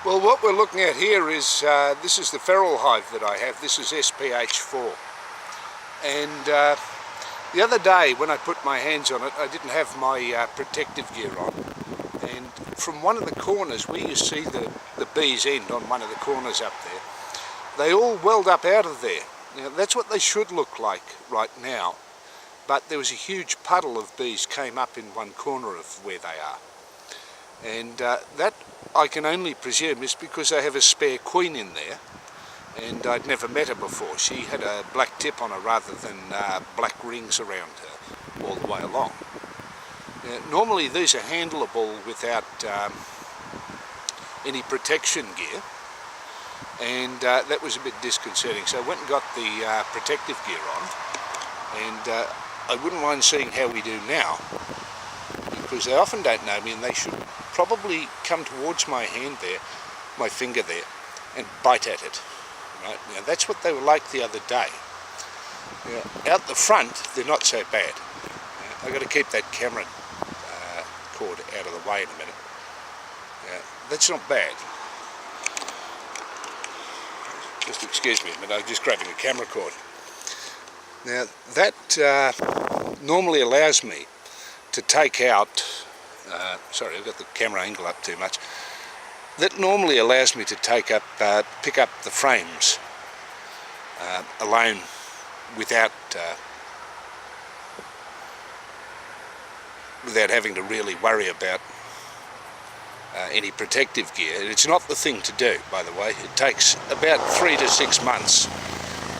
Well, what we're looking at here is, this is the feral hive that I have. This is SP H4. And the other day when I put my hands on it, I didn't have my protective gear on. And from one of the corners, where you see the bee's end on one of the corners up there, they all welled up out of there. Now, that's what they should look like right now. But there was a huge puddle of bees came up in one corner of where they are. And that, I can only presume, is because I have a spare queen in there, and I'd never met her before. She had a black tip on her rather than black rings around her all the way along. Normally these are handleable without any protection gear, and that was a bit disconcerting. So I went and got the protective gear on, and I wouldn't mind seeing how we do now, because they often don't know me, and they should probably come towards my hand there, my finger there, and bite at it. Right? Now that's what they were like the other day. Now, out the front, they're not so bad. I've got to keep that camera cord out of the way in a minute. That's not bad. Just excuse me a minute, I'm just grabbing a camera cord. Now that normally allows me to take out, sorry, I've got the camera angle up too much. That normally allows me to pick up the frames alone without having to really worry about any protective gear. It's not the thing to do, by the way. It takes about 3 to 6 months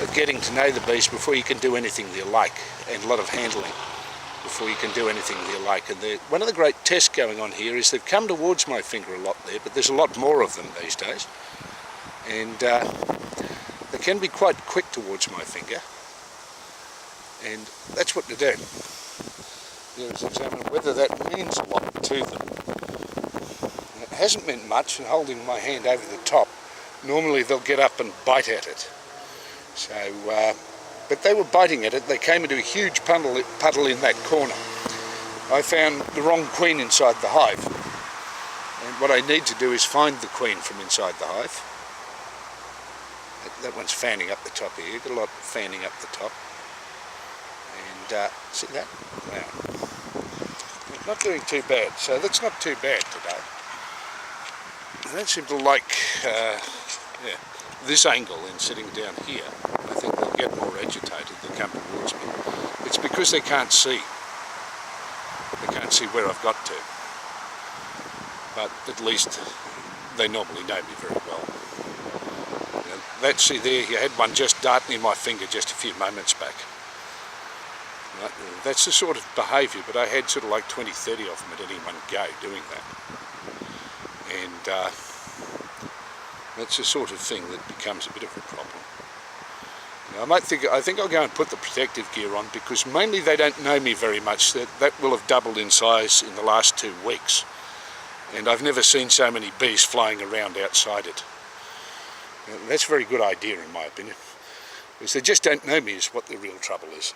of getting to know the beast before you can do anything you like, and a lot of handling before you can do anything you like. And one of the great tests going on here is they've come towards my finger a lot there, but there's a lot more of them these days, and they can be quite quick towards my finger, and that's what to do. Let's examine whether that means a lot to them. It hasn't meant much, and holding my hand over the top, normally they'll get up and bite at it. So, but they were biting at it. They came into a huge puddle in that corner. I found the wrong queen inside the hive, and what I need to do is find the queen from inside the hive. That one's fanning up the top here. You've got a lot of fanning up the top. And see that? Wow. Not doing too bad. So that's not too bad today. I don't seem to like this angle in sitting down here. I think they'll get more agitated. They'll come towards me. It's because they can't see. They can't see where I've got to. But at least they normally know me very well. See there, you had one just darting in my finger just a few moments back. Right? That's the sort of behaviour, but I had sort of like 20, 30 of them at any one go doing that. And that's the sort of thing that becomes a bit of a problem. Now, I think I'll go and put the protective gear on, because mainly they don't know me very much. That will have doubled in size in the last 2 weeks, and I've never seen so many bees flying around outside it. Now, that's a very good idea in my opinion, because they just don't know me is what the real trouble is.